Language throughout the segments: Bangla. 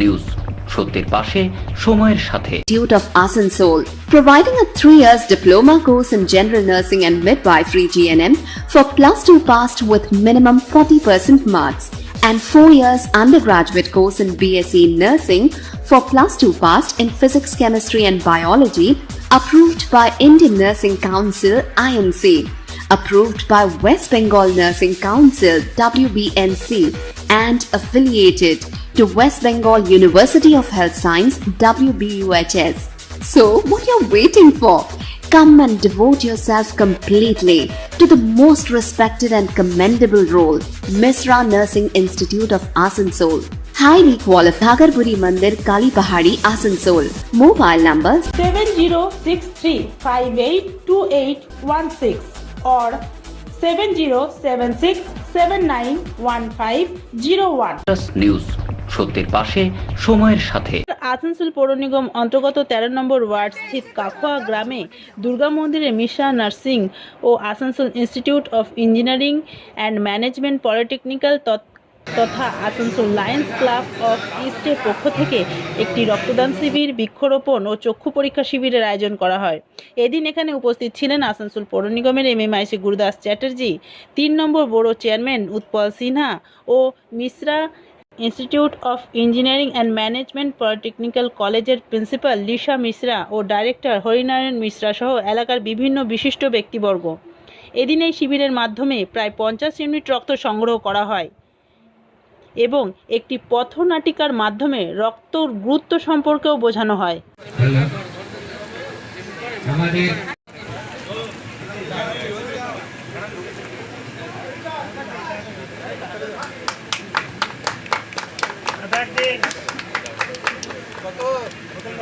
নিউজ সত্যের পাশে সময়ের সাথে। Institute of Asansol, providing a 3 years diploma course in general nursing and midwifery GNM for +2 passed with minimum 40% marks, and 4 years undergraduate course in BSc nursing for +2 passed in physics, chemistry and biology, approved by Indian Nursing Council INC, approved by West Bengal Nursing Council WBNC, and affiliated to West Bengal University of Health Science WBUHS. So, what you're waiting for? Come and devote yourself completely to the most respected and commendable role, Misra Nursing Institute of Asansol. Highly qualified, Bhagarpuri Mandir, Kali Pahari, Asansol. Mobile numbers 7063582816 or 7076791501. News সত্যের পাশে সময়ের সাথে। আসানসোল পৌর নিগম অন্তর্গত 13 নম্বর ওয়ার্ড স্থিত কাখোয়া গ্রামে দুর্গা মন্দিরে মিশরা নার্সিং ও Asansol institute of engineering and management polytechnical তথা আসানসোল লায়ন্স ক্লাব অফ ইস্টের পক্ষ থেকে একটি রক্তদান শিবির, বৃক্ষরোপণ ও চক্ষু পরীক্ষা শিবিরের আয়োজন করা হয়। এদিন এখানে উপস্থিত ছিলেন আসানসোল পৌর নিগমের MMIC Gurudas Chatterjee, 3 number board chairman Utpal Sinha ও Mishra institute of engineering and management polytechnical কলেজের প্রিন্সিপাল লিসা মিশ্রা ও ডাইরেক্টর হরিনারায়ণ মিশ্রা সহ এলাকার বিভিন্ন বিশিষ্ট ব্যক্তিবর্গ। এদিন এই শিবিরের মাধ্যমে প্রায় 50 ইউনিট রক্ত সংগ্রহ করা হয় এবং একটি পথনাটিকার মাধ্যমে রক্তর গুরুত্ব সম্পর্কেও বোঝানো হয়।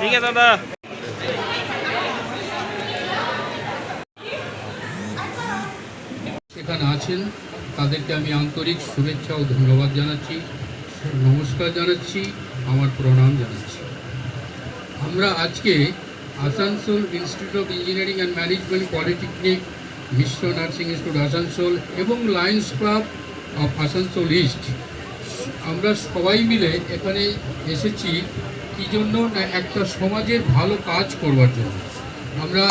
ঠিক আছে দাদা। এখানে আছেন তাদেরকে আমি আন্তরিক শুভেচ্ছা ও ধন্যবাদ জানাচ্ছি, নমস্কার জানাচ্ছি, আমার প্রণাম জানাচ্ছি। আমরা আজকে Asansol institute of engineering and management polytechnic, Mishra nursing institute Asansol এবং lions club of Asansol east আমরা সবাই মিলে এখানে এসেছি কী জন্য না, একটা সমাজের ভালো কাজ করবার জন্য। আমরা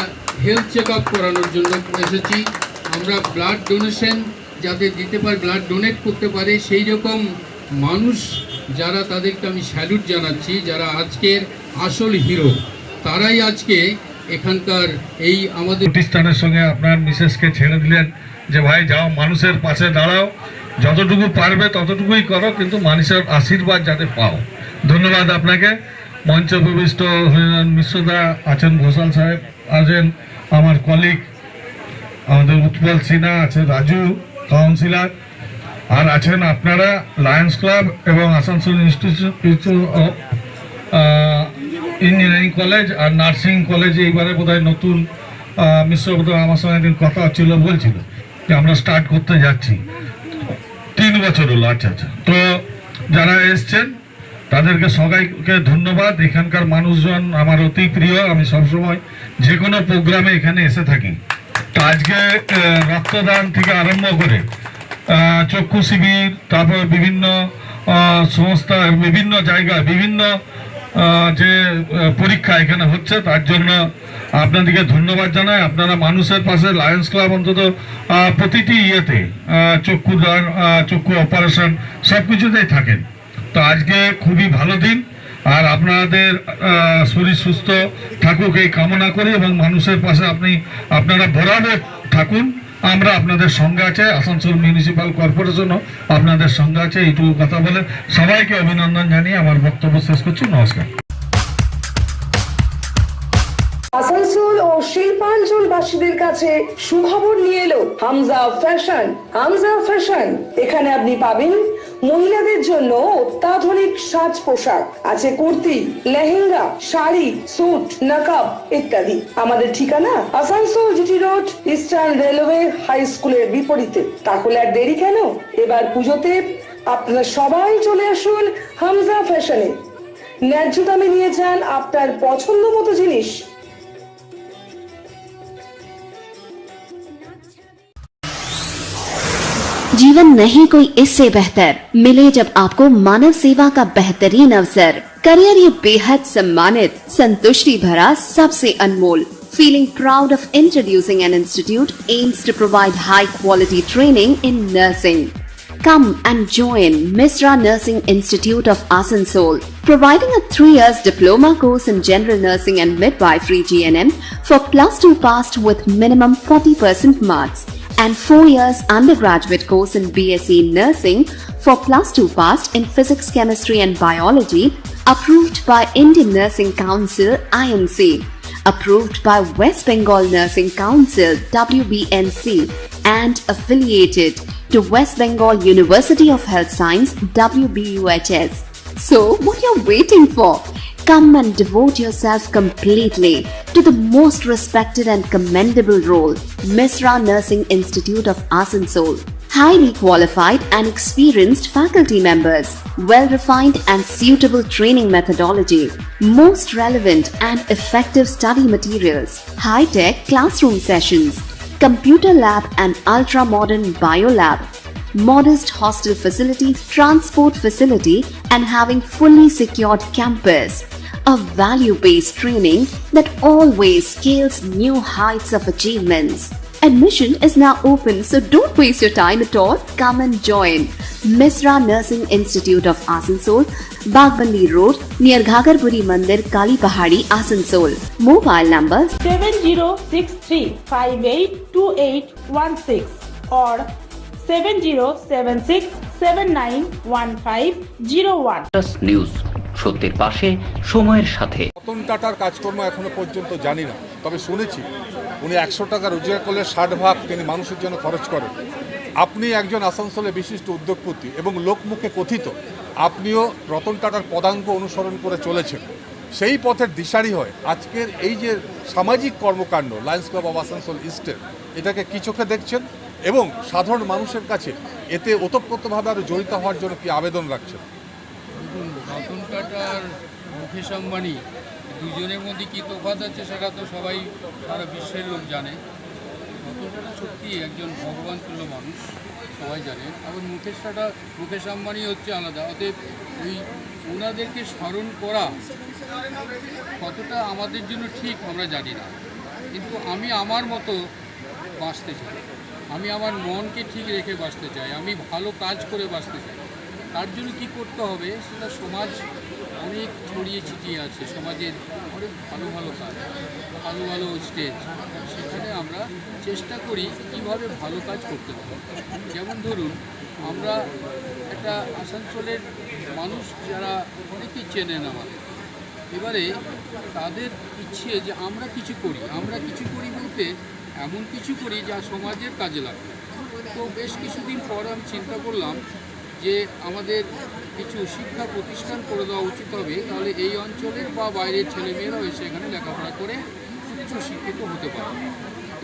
হেলথ চেক আপ করানোর জন্য এসেছি। আমরা ব্লাড ডোনেশন যাতে দিতে পারে, ব্লাড ডোনেট করতে পারে, সেই রকম মানুষ যারা, তাদেরকে আমি স্যালুট জানাচ্ছি। যারা আজকের আসল হিরো, তারাই আজকে এখানকার এই আমাদের প্রতিষ্ঠানের সঙ্গে আপনার মিসেসকে ছেড়ে দিলেন যে ভাই যাও, মানুষের পাশে দাঁড়াও, যতটুকু পারবে ততটুকুই করো, কিন্তু মানুষের আশীর্বাদ যাতে পাও। ধন্যবাদ আপনাকে। মঞ্চ প্রবিষ্ট মিশ্রদা আছেন, ঘোষাল সাহেব আছেন, আমার কলিগ আমাদের উৎপল সিনহা আছে, রাজু কাউন্সিলর, আর আছেন আপনারা লায়ন্স ক্লাব এবং Asansol institute of engineering college আর নার্সিং কলেজে এইবারে বোধহয় নতুন মিশ্র বোধহয় আমার সঙ্গে একদিন কথা হচ্ছিল, বলছিল যে আমরা স্টার্ট করতে যাচ্ছি, 3 বছর হলো। আচ্ছা আচ্ছা, তো যারা এসছেন তাদেরকে সবাইকে ধন্যবাদ। এখানকার মানুষজন আমার অতি প্রিয়, আমি সবসময় যে কোনো প্রোগ্রামে এখানে এসে থাকি। তো আজকে রক্তদান থেকে আরম্ভ করে চক্ষু শিবির, তারপর বিভিন্ন সংস্থা, বিভিন্ন জায়গায় বিভিন্ন যে পরীক্ষা এখানে হচ্ছে, তার জন্য আপনাদেরকে ধন্যবাদ জানাই। আপনারা মানুষের পাশে, লায়ন্স ক্লাব অন্তত প্রতিটি ইয়েতে চক্ষু দান, চক্ষু অপারেশন সব কিছুতেই থাকেন। তো আজকে খুবই ভালো দিন, আর আপনাদের শরীর সুস্থ থাকুক এই কামনা করি, এবং মানুষের পাশে আপনারা বরাবর থাকুন। আমরা আপনাদের সঙ্গে আছে, আসানসোল মিউনিসিপ্যাল কর্পোরেশনও আপনাদের সঙ্গে আছে। এইটুকু কথা বলে সবাইকে অভিনন্দন জানিয়ে আমার বক্তব্য শেষ করছি। নমস্কার। আসানসোল ও শিল্পাঞ্চলবাসীদের কাছে সুখবর নিয়ে এলো হামজা ফ্যাশন। হামজা ফ্যাশন, এখানে আপনি পাবেন মহিলাদের জন্য অত্যাধুনিক সাজ পোশাক, আছে কুর্তি, লেহেঙ্গা, শাড়ি, স্যুট, নকাব ইত্যাদি। আমাদের ঠিকানা Asansol GT road, eastern railway high স্কুলের বিপরীতে। তাহলে আর দেরি কেন, এবার পুজোতে আপনারা সবাই চলে আসুন হামজা ফ্যাশনে। ন্যায্য দামে নিয়ে যান আপনার পছন্দ মতো জিনিস। जीवन नहीं कोई इससे बेहतर मिले जब आपको मानव सेवा का बेहतरीन अवसर। करियर ये बेहद सम्मानित, संतुष्टि भरा, सबसे अनमोल। Feeling proud of introducing an institute aims to provide high quality training in nursing. Come and join Misra Nursing Institute of Asansol, providing a 3 years diploma course in general nursing and midwifery GNM for +2 passed with minimum 40% marks, and 4 years undergraduate course in BSc Nursing for +2 passed in physics, chemistry and biology, approved by Indian Nursing Council INC, approved by West Bengal Nursing Council WBNC, and affiliated to West Bengal University of Health Science WBUHS. So what you're waiting for? Come and devote yourself completely to the most respected and commendable role, Misra Nursing Institute of Asansol. Highly qualified and experienced faculty members, well-refined and suitable training methodology, most relevant and effective study materials, high-tech classroom sessions, computer lab and ultra-modern biolab, modest hostel facility, transport facility, and having fully secured campus. A value-based training that always scales new heights of achievements. Admission is now open, so don't waste your time at all. Come and join Misra Nursing Institute of Asansol, Bagbandi Road, near Ghagarpuri Mandir, Kali Pahadi, Asansol. Mobile number 7063582816 or 7076791501। News, সত্যের পাশে, সময়ের সাথে। রতন টাটার কাজকর্ম এখনো পর্যন্ত জানি না, তবে শুনেছি উনি 100 টাকা রোজগার করলে 60 ভাগ তিনি মানুষের জন্য খরচ করেন। আপনি একজন আসানসোলের বিশিষ্ট উদ্যোগপতি এবং লোকমুখে কথিত আপনিও রতন টাটার পদাঙ্ক অনুসরণ করে চলেছেন। সেই পথের দিশারি হয় আজকের এই যে সামাজিক কর্মকাণ্ড লায়ন্স ক্লাব অব আসানসোল ইস্টের, এটাকে কী চোখে দেখছেন এবং সাধারণ মানুষের কাছে এতে ওতপ্রোতভাবে আরও জড়িত হওয়ার জন্য কি আবেদন রাখছেন? দেখুন, রতন টাটার মুকেশ আম্বানি দুজনের মধ্যে কী তফাৎ আছে সেটা তো সবাই সারা বিশ্বের লোক জানে। রতন টাটা সত্যি একজন ভগবান তুল্য মানুষ, সবাই জানেন। আবার মুকেশ আম্বানি হচ্ছে আলাদা। অতএব ওই ওনাদেরকে স্মরণ করা কতটা আমাদের জন্য ঠিক আমরা জানি না, কিন্তু আমি আমার মতো বাঁচতে চাই, আমি আমার মনকে ঠিক রেখে বাঁচতে চাই, আমি ভালো কাজ করে বাঁচতে চাই। তার জন্য কী করতে হবে সেটা সমাজ অনেক ছড়িয়ে ছিটিয়ে আছে, সমাজের অনেক ভালো ভালো কাজ, ভালো ভালো স্টেজ, সেখানে আমরা চেষ্টা করি কীভাবে ভালো কাজ করতে পারি। যেমন ধরুন, আমরা একটা আসানসোলের মানুষ যারা অনেকেই চেনেন আমাদের, এবারে তাদের ইচ্ছে যে আমরা কিছু করি বলতে এমন কিছু করি যা সমাজের কাজে লাগবে। তো বেশ কিছুদিন পর আমি চিন্তা করলাম যে আমাদের কিছু শিক্ষা প্রতিষ্ঠান করে দেওয়া উচিত হবে, তাহলে এই অঞ্চলের বা বাইরের ছেলেমেয়েরাও এসে এখানে লেখাপড়া করে উচ্চ শিক্ষিত হতে পারবে।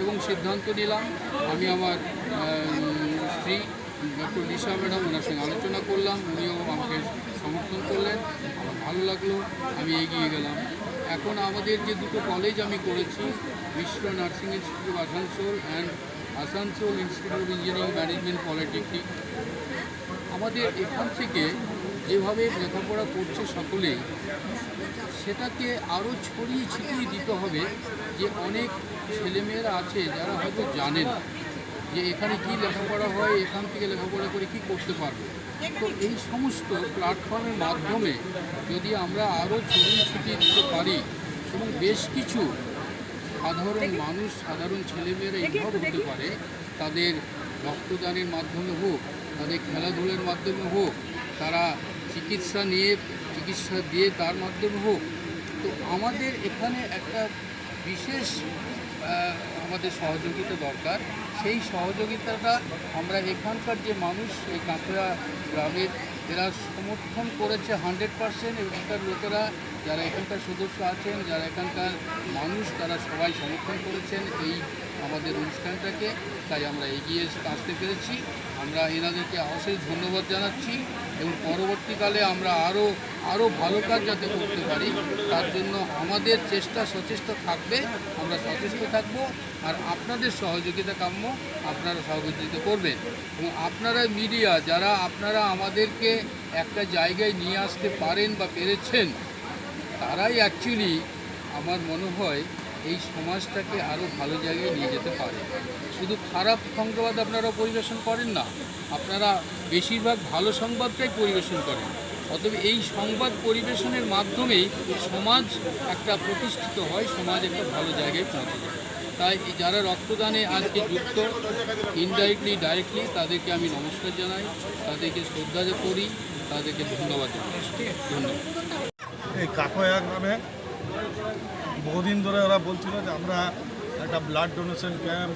এবং সিদ্ধান্ত নিলাম, আমি আমার স্ত্রী ডক্টর লিসা ম্যাডাম, ওনার সঙ্গে আলোচনা করলাম, উনিও আমাকে সমর্থন করলেন, আমার ভালো লাগলো, আমি এগিয়ে গেলাম। এখন আমাদের যে দুটো কলেজ আমি করেছি, Mishra nursing institute of Asansol and Asansol institute of engineering management polytechnic, আমাদের এখান থেকে যেভাবে লেখাপড়া করছে সকলেই, সেটাকে আরও ছড়িয়ে ছিটিয়ে দিতে হবে। যে অনেক ছেলেমেয়েরা আছে যারা হয়তো জানেন যে এখানে কী লেখাপড়া হয়, এখান থেকে লেখাপড়া করে কী করতে পারবে। তো এই সমস্ত প্ল্যাটফর্মের মাধ্যমে যদি আমরা আরও ছড়িয়ে ছিটিয়ে দিতে পারি এবং বেশ কিছু সাধারণ মানুষ, সাধারণ ছেলেমেয়েরা ইনভলভ হতে পারে, তাদের রক্তদানের মাধ্যমে হোক, তাদের খেলাধুলার মাধ্যমে হোক, তারা চিকিৎসা দিয়ে তার মাধ্যমে হোক। তো আমাদের এখানে একটা বিশেষ আমাদের সহযোগিতা দরকার। সেই সহযোগিতাটা আমরা এখানকার যে মানুষ, এই কাঁকড়া গ্রামের, এরা সমর্থন করেছে 100%। এখানকার লোকেরা যারা এখানকার সদস্য আছেন, যারা এখানকার মানুষ, তারা সবাই সমর্থন করেছেন এই আমাদের অনুষ্ঠানটাকে, তাই আমরা এগিয়ে আসতে পেরেছি। আমরা এনাদেরকে অশেষ ধন্যবাদ জানাচ্ছি এবং পরবর্তীকালে আমরা আরও আরও ভালো কাজ যাতে করতে পারি তার জন্য আমাদের সচেষ্ট থাকবে, আমরা সচেষ্ট থাকব। আর আপনাদের সহযোগিতা কাম্য, আপনারা সহযোগিতা করবেন। এবং আপনারা মিডিয়া যারা আপনারা আমাদেরকে একটা জায়গায় নিয়ে আসতে পারেন বা পেরেছেন, তারাই অ্যাকচুয়ালি আমার মনে হয় এই সমাজটাকে আরও ভালো জায়গায় নিয়ে যেতে পারে। শুধু খারাপ সংবাদ আপনারা পরিবেশন করেন না, আপনারা বেশিরভাগ ভালো সংবাদটাই পরিবেশন করেন। অতএব এই সংবাদ পরিবেশনের মাধ্যমেই সমাজ একটা প্রতিষ্ঠিত হয়, সমাজ একটা ভালো জায়গায় পৌঁছে যায়। তাই যারা রক্তদানে আজকে যুক্ত, ইনডাইরেক্টলি ডাইরেক্টলি, তাদেরকে আমি নমস্কার জানাই, তাদেরকে শ্রদ্ধা করি, তাদেরকে ধন্যবাদ জানাই। ধন্যবাদ। এই কাকয়া গ্রামে বহুদিন ধরে ওরা বলছিল যে আমরা একটা ব্লাড ডোনেশন ক্যাম্প,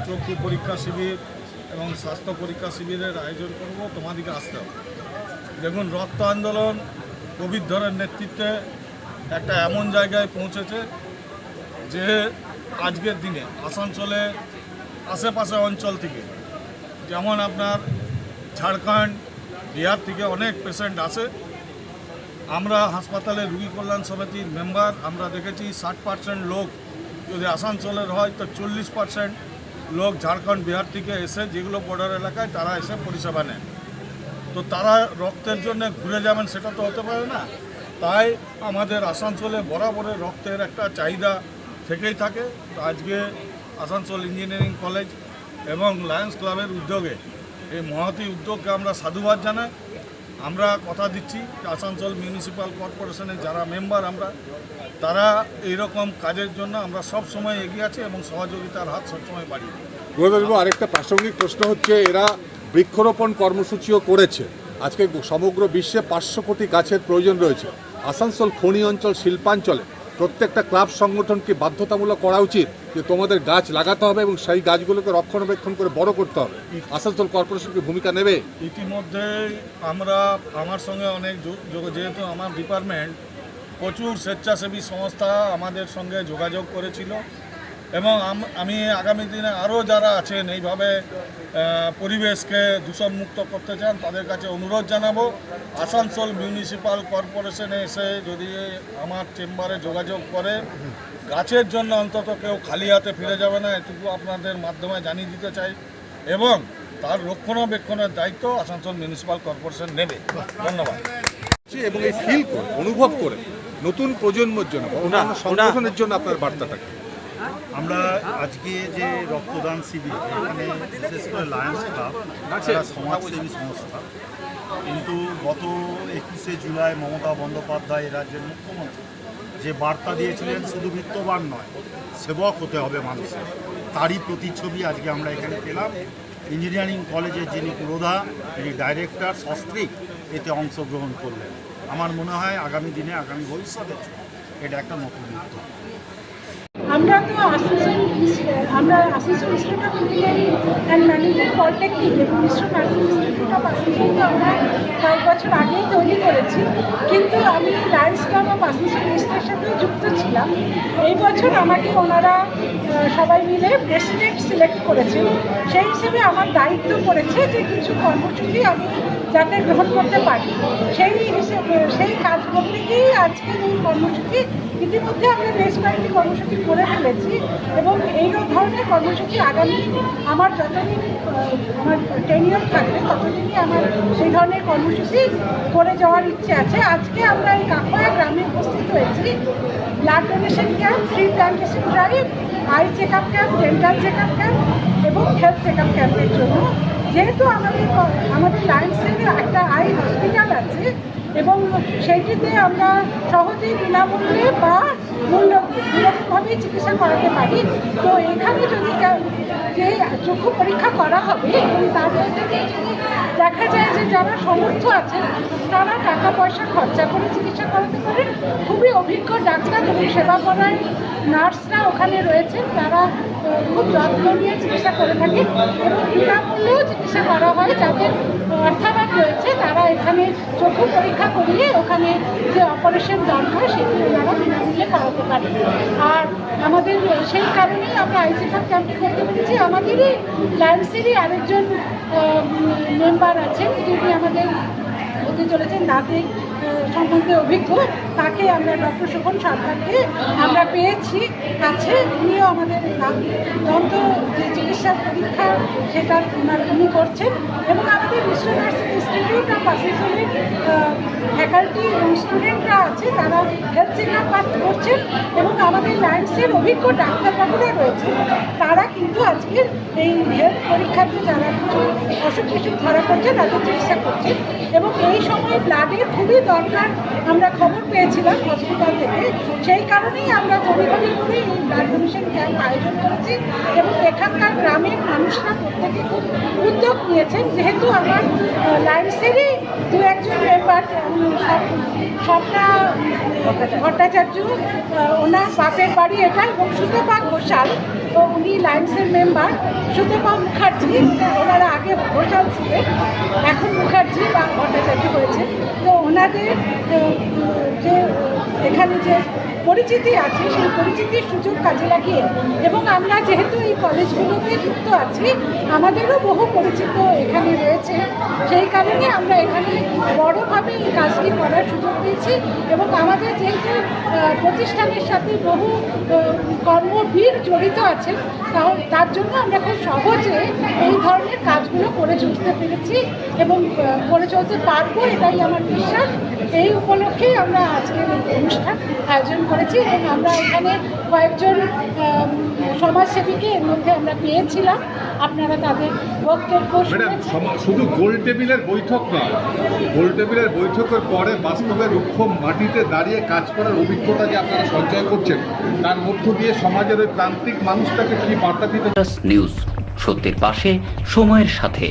চক্ষু পরীক্ষা শিবির এবং স্বাস্থ্য পরীক্ষা শিবিরের আয়োজন করব, তোমাদেরকে আসতে হবে। দেখুন, রক্ত আন্দোলন কবির ধরের নেতৃত্বে একটা এমন জায়গায় পৌঁছেছে যে আজকের দিনে আসানসোলে আশেপাশে অঞ্চল থেকে, যেমন আপনার ঝাড়খণ্ড, বিহার থেকে অনেক পেশেন্ট আসে। আমরা হাসপাতালে রুগী কল্যাণ সমিতির মেম্বার, আমরা দেখেছি 60% লোক যদি আসানসোলের হয় তো 40% লোক ঝাড়খণ্ড, বিহার থেকে এসে, যেগুলো বর্ডার এলাকায়, তারা এসে পরিষেবা নেন। তো তারা রক্তের জন্য ঘুরে যাবেন সেটা তো হতে পারে না। তাই আমাদের আসানসোলে বরাবরের রক্তের একটা চাহিদা থেকেই থাকে। তো আজকে আসানসোল ইঞ্জিনিয়ারিং কলেজ এবং লায়ন্স ক্লাবের উদ্যোগে, এই মহতী উদ্যোগকে আমরা সাধুবাদ জানাই। আমরা কথা দিচ্ছি যে আসানসোল মিউনিসিপ্যাল কর্পোরেশনের যারা মেম্বার আমরা, তারা এইরকম কাজের জন্য আমরা সব সময় এগিয়ে আছি এবং সহযোগিতার হাত সবসময় বাড়িয়ে দিই। গুরুদাসবাবু, আরেকটা প্রাসঙ্গিক প্রশ্ন হচ্ছে, এরা বৃক্ষরোপণ কর্মসূচিও করেছে। আজকে সমগ্র বিশ্বে 500 কোটি গাছের প্রয়োজন রয়েছে। আসানসোল খনি অঞ্চল, শিল্পাঞ্চলে প্রত্যেকটা ক্লাব সংগঠনকে বাধ্যতামূলক করা উচিত যে তোমাদের গাছ লাগাতে হবে এবং সেই গাছগুলোকে রক্ষণাবেক্ষণ করে বড় করতে হবে। আসানসোল কর্পোরেশনকে ভূমিকা নেবে? ইতিমধ্যে আমার সঙ্গে অনেক যেহেতু আমার ডিপার্টমেন্ট, প্রচুর স্বেচ্ছাসেবী সংস্থা আমাদের সঙ্গে যোগাযোগ করেছিল এবং আমি আগামী দিনে আরও যারা আছেন এইভাবে পরিবেশকে দূষণমুক্ত করতে চান, তাদের কাছে অনুরোধ জানাবো আসানসোল মিউনিসিপ্যাল কর্পোরেশনে এসে যদি আমার চেম্বারে যোগাযোগ করে, গাছের জন্য অন্তত কেউ খালি হাতে ফিরে যাবে না, এটুকু আপনাদের মাধ্যমে জানিয়ে দিতে চাই। এবং তার রক্ষণাবেক্ষণের দায়িত্ব আসানসোল মিউনিসিপ্যাল কর্পোরেশন নেবে। ধন্যবাদ। এবং এই ফিল করে, অনুভব করে নতুন প্রজন্মের জন্য, অন্যান্য সংগঠনের জন্য আপনার বার্তাটা কি? আমরা আজকে যে রক্তদান শিবির, এখানে বিশেষ করে লায়ন্স ক্লাব একটা সমাজসেবী সংস্থা, কিন্তু গত 21শে জুলাই মমতা বন্দ্যোপাধ্যায় রাজ্যের মুখ্যমন্ত্রী যে বার্তা দিয়েছিলেন, শুধু বিত্তবান নয়, সেবক হতে হবে মানুষের, তারই প্রতিচ্ছবি আজকে আমরা এখানে পেলাম। ইঞ্জিনিয়ারিং কলেজের যিনি পুরোধা, যিনি ডাইরেক্টর, সস্ত্রীক এতে অংশগ্রহণ করলেন। আমার মনে হয় আগামী দিনে, আগামী ভবিষ্যতে এটা একটা নতুন উদ্যোগ। আমরা তো Asansol institute of engineering and management polytechnic এবং মিশ্র নার্সিং ইনস্টিটিউট অফ আসানসোলকে আমরা কয়েক বছর আগেই তৈরি করেছি, কিন্তু আমি লায়ন্স ক্লাব অফ আসানসোল ইস্টের সাথে যুক্ত ছিলাম। এই বছর আমাকে ওনারা সবাই মিলে প্রেসিডেন্ট সিলেক্ট করেছেন। সেই হিসেবে আমার দায়িত্ব পড়েছে যে কিছু কর্মসূচি আমি যাতে গ্রহণ করতে পারি, সেই কাজ করতে গিয়েই আজকের এই কর্মসূচি। ইতিমধ্যে আমরা বেশ কয়েকটি কর্মসূচি করে ফেলেছি এবং এই ধরনের কর্মসূচি আগামী আমার যতদিন আমার টেনিয়র থাকবে ততদিনই আমার সেই ধরনের কর্মসূচি করে যাওয়ার ইচ্ছে আছে। আজকে আমরা এই কাকয়া গ্রামে উপস্থিত হয়েছি blood donation camp, free plantation drive, eye check up camp, dental check up camp এবং হেলথ চেক আপ ক্যাম্পের জন্য। যেহেতু আমাদের লায়ন্সের একটা আই হসপিটাল আছে এবং সেইটিতে আমরা সহজেই বিনামূল্যে বা মূল্য দুরকমভাবেই চিকিৎসা করাতে পারি। তো এখানে যদি যে চক্ষু পরীক্ষা করা হবে এবং তার মধ্যে যদি দেখা যায় যে যারা সমর্থ আছেন তারা টাকা পয়সা খরচা করে চিকিৎসা করাতে পারেন। খুবই অভিজ্ঞ ডাক্তার এবং সেবাপরায়ণ নার্সরা ওখানে রয়েছেন, তারা খুব যত্ন নিয়ে চিকিৎসা করে থাকেন এবং বিনামূল্যেও চিকিৎসা করা হয়। যাদের অর্থাভাব রয়েছে তারা এখানে চক্ষু পরীক্ষা করিয়ে ওখানে যে অপারেশন দরকার সেটি ওনারা বিনামূল্যে করাতে পারেন। আর আমাদের সেই কারণেই আমরা আইসিএফ ক্যাম্পে করতে পেরেছি। আমাদেরই লায়ন্সেরই আরেকজন মেম্বার আছেন যিনি আমাদের হতে চলেছেন নাগরিক সম্বন্ধে অভিজ্ঞ, তাকে আমরা ডক্টর শোভন সরকারকে আমরা পেয়েছি কাছে। উনিও আমাদের দন্ত যে চিকিৎসা পরীক্ষা সেটা উনি করছেন এবং আমাদের মিশ্র নার্সিং ইনস্টিটিউট অফ আসানসোলের ফ্যাকাল্টি এবং স্টুডেন্টরা আছে, তারা হেলথ চেক আপ করছেন এবং আমাদের লাইন্সের অভিজ্ঞ ডাক্তারবাবুরা রয়েছে, তারা কিন্তু আজকের এই হেলথ পরীক্ষাতে যারা কিছু অসুখ বিসুখ ধরা পড়ছে তাদের চিকিৎসা করছেন। এবং এই সময় ব্লাডের খুবই দরকার আমরা খবর পেয়েছিলাম হসপিটাল থেকে, সেই কারণেই আমরা তড়িঘড়ি করে এই ব্লাড ডোনেশন ক্যাম্প আয়োজন করেছি এবং এখানকার গ্রামের মানুষরা প্রত্যেকে খুব উদ্যোগ নিয়েছেন। যেহেতু আমার লাইন্সেরই দু একজন মেম্বার, স্বপ্না ভট্টাচার্য ওনার বাপের বাড়ি এটা, এবং সুতপা ঘোষাল তো উনি লাইন্সের মেম্বার, সুতপা মুখার্জি ওনারা আগে ঘোষাল ছিলেন, এখন মুখার্জি বা ভট্টাচার্য হয়েছে। তো ওনাদের যে এখানে যে পরিচিতি আছে সেই পরিচিতির সুযোগ কাজে লাগিয়ে, এবং আমরা যেহেতু এই কলেজগুলোতে যুক্ত আছি আমাদেরও বহু পরিচিত এখানে রয়েছে, সেই কারণে আমরা এখানে বড়োভাবে এই কাজটি করার সুযোগ পেয়েছি। এবং আমাদের যেহেতু প্রতিষ্ঠানের সাথে বহু কর্মবীর জড়িত আছেন, তার জন্য আমরা খুব সহজে এই ধরনের কাজগুলো করে চলতে পেরেছি এবং করে চলতে পারবো, এটাই আমার বিশ্বাস। এই উপলক্ষেই আমরা আজকের এই অনুষ্ঠান আয়োজন করেছি এবং আমরা এখানে কয়েকজন সমাজসেবীকে এর মধ্যে আমরা পেয়েছিলাম, আপনারা তাদের বক্তব্য শুধু গোল টেবিলের বৈঠক নয়, গোল টেবিলের বৈঠকের পরে বাস্তবে রুক্ষ মাটিতে দাঁড়িয়ে কাজ করার অভিজ্ঞতা যে আপনারা সঞ্চয় করছেন, তার মধ্য দিয়ে সমাজের ওই প্রান্তিক মানুষটাকে কি বার্তা দিতে নিউজ, সত্যের পাশে সময়ের সাথে।